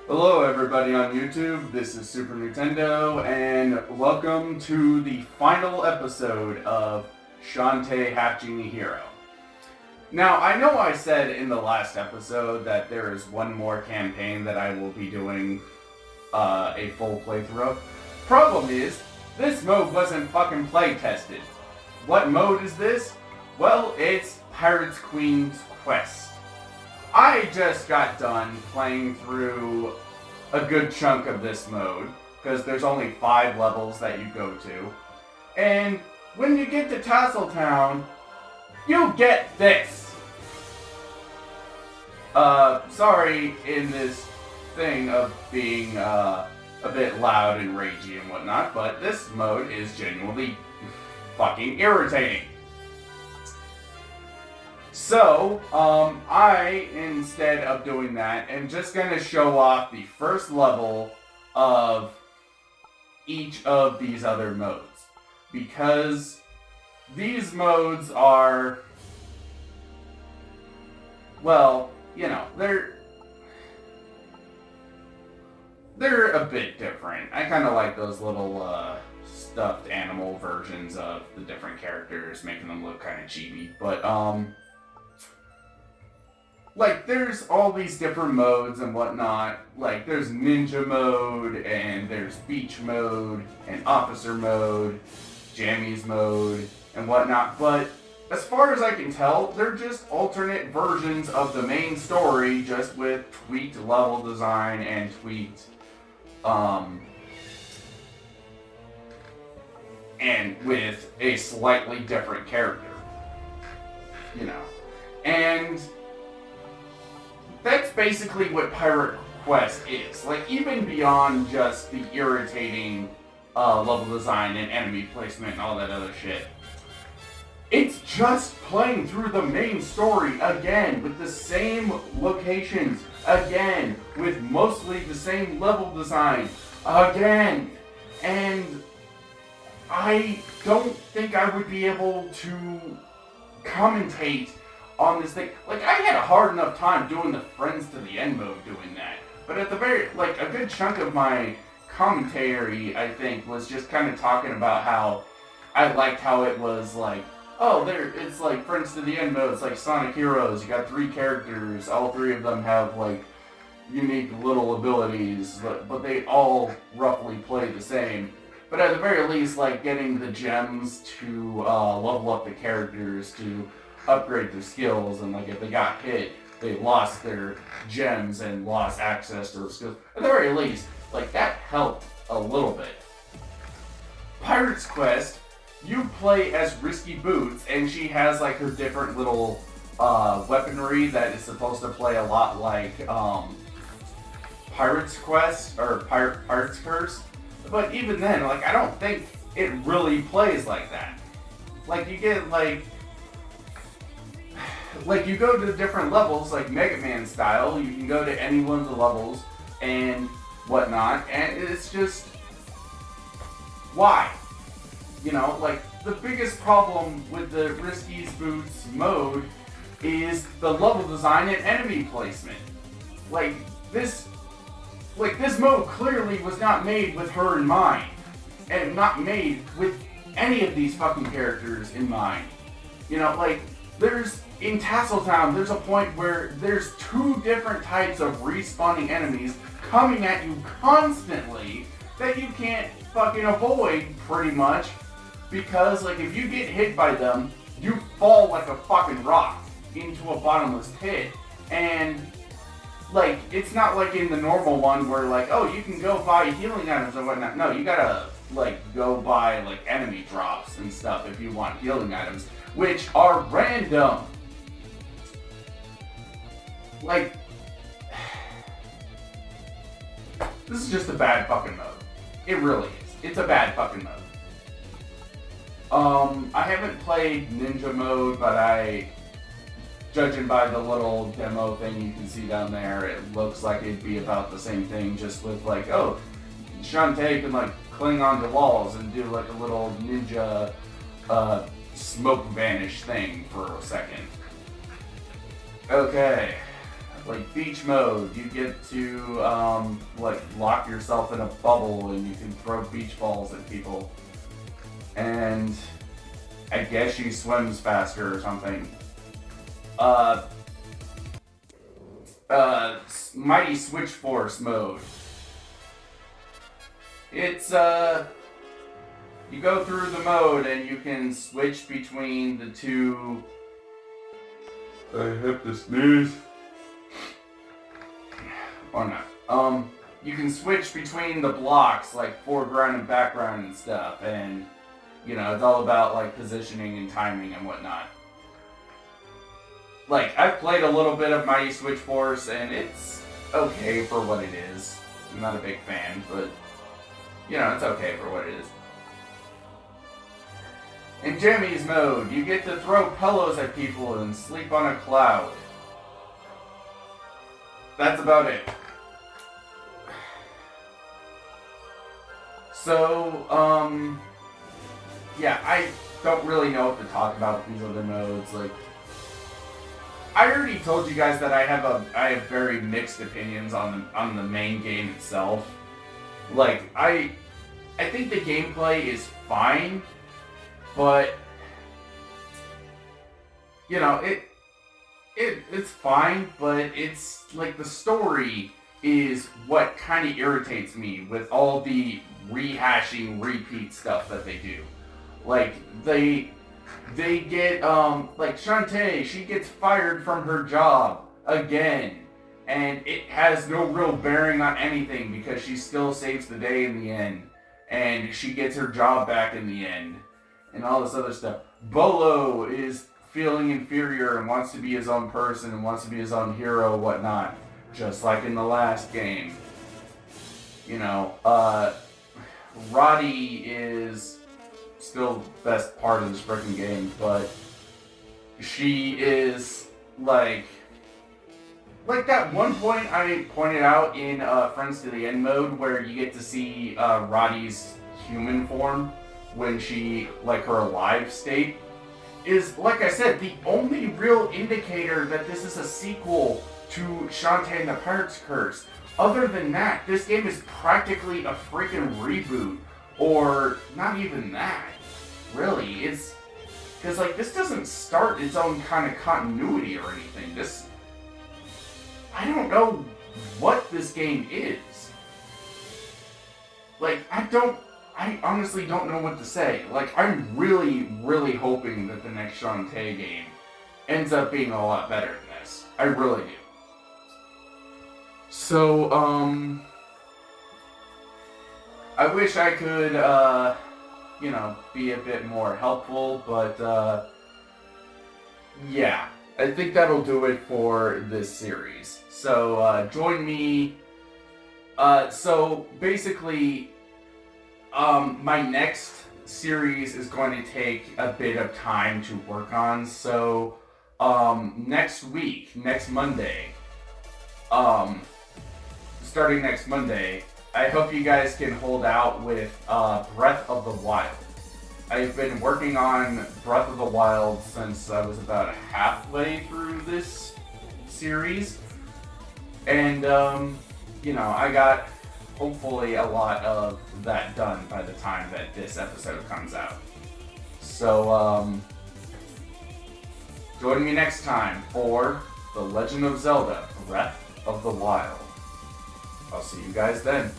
Hello everybody on YouTube, this is Super Nintendo, and welcome to the final episode of Shantae Half Genie Hero. Now, I know I said in the last episode that there is one more campaign that I will be doing a full playthrough of. Problem is, this mode wasn't fucking play tested. What mode is this? Well, it's Pirates Queen's Quest. I just got done playing through a good chunk of this mode, because there's only 5 levels that you go to. And when you get to Tasseltown, you get this! Sorry in this thing of being a bit loud and ragey and whatnot, but this mode is genuinely fucking irritating. So, I, instead of doing that, am just going to show off the first level of each of these other modes. Because these modes are, well, you know, they're a bit different. I kind of like those little, stuffed animal versions of the different characters, making them look kind of chibi. But, like, there's all these different modes and whatnot. Like, there's ninja mode, and there's beach mode, and officer mode, jammies mode, and whatnot. But as far as I can tell, they're just alternate versions of the main story, just with tweaked level design and tweaked, and with a slightly different character. You know. And that's basically what Pirate Quest is. Like, even beyond just the irritating level design and enemy placement and all that other shit. It's just playing through the main story again, with the same locations, again, with mostly the same level design, again. And I don't think I would be able to commentate on this thing. Like, I had a hard enough time doing the Friends to the End mode doing that. But at the very, like, a good chunk of my commentary, I think, was just kind of talking about how I liked how it was like, oh, it's like Friends to the End mode, it's like Sonic Heroes, you got 3 characters, all 3 of them have, like, unique little abilities, but they all roughly play the same. But at the very least, like, getting the gems to level up the characters, to upgrade their skills, and like if they got hit, they lost their gems and lost access to the skills. At the very least, like, that helped a little bit. Pirate's Quest, you play as Risky Boots, and she has like her different little weaponry that is supposed to play a lot like Pirate's Quest or Pirate's Curse. But even then, like, I don't think it really plays like that. Like, you get like you go to different levels, like Mega Man style, you can go to any one of the levels and whatnot, and it's just, why? You know, like, the biggest problem with the Risky Boots mode is the level design and enemy placement. Like, this mode clearly was not made with her in mind, and not made with any of these fucking characters in mind. You know, like, in Tasseltown, there's a point where there's 2 different types of respawning enemies coming at you constantly that you can't fucking avoid, pretty much, because, like, if you get hit by them, you fall like a fucking rock into a bottomless pit. And, like, it's not like in the normal one where, like, oh, you can go buy healing items and whatnot. No, you gotta, like, go buy, like, enemy drops and stuff if you want healing items, which are random. Like, this is just a bad fucking mode. It really is. It's a bad fucking mode. I haven't played Ninja mode, but judging by the little demo thing you can see down there, it looks like it'd be about the same thing, just with like, oh, Shantae can like cling onto walls and do like a little ninja smoke vanish thing for a second. Okay. like beach mode, you get to like lock yourself in a bubble and you can throw beach balls at people. And I guess she swims faster or something. Mighty Switch Force mode. It's you go through the mode and you can switch between the two. I have to sneeze. Or not. You can switch between the blocks, like foreground and background and stuff, and you know, it's all about like positioning and timing and whatnot. Like, I've played a little bit of Mighty Switch Force, and it's okay for what it is. I'm not a big fan, but you know, it's okay for what it is. In Jammies mode, you get to throw pillows at people and sleep on a cloud. That's about it. So, yeah, I don't really know what to talk about with these other modes. Like, I already told you guys that I have very mixed opinions on the main game itself. Like, I think the gameplay is fine, but you know, it's fine, but it's like the story is what kind of irritates me with all the rehashing, repeat stuff that they do. Like, they get, like Shantae, she gets fired from her job again, and it has no real bearing on anything because she still saves the day in the end, and she gets her job back in the end, and all this other stuff. Bolo is feeling inferior and wants to be his own person and wants to be his own hero, whatnot, just like in the last game. You know, Roddy is still the best part of this freaking game, but she is like that one point I pointed out in Friends to the End mode where you get to see Roddy's human form when she, like, her alive state, is, like I said, the only real indicator that this is a sequel to Shantae and the Pirate's Curse. Other than that, this game is practically a freaking reboot, or not even that. Really, it's because, like, this doesn't start its own kind of continuity or anything. This, I don't know what this game is. Like, I honestly don't know what to say. Like, I'm really, really hoping that the next Shantae game ends up being a lot better than this. I really do. So, I wish I could, you know, be a bit more helpful, but, yeah. I think that'll do it for this series. So, join me. So, basically, my next series is going to take a bit of time to work on. So, next week, next Monday, starting next Monday, I hope you guys can hold out with Breath of the Wild. I've been working on Breath of the Wild since I was about halfway through this series. And, you know, I got hopefully a lot of that done by the time that this episode comes out. So, join me next time for The Legend of Zelda: Breath of the Wild. I'll see you guys then.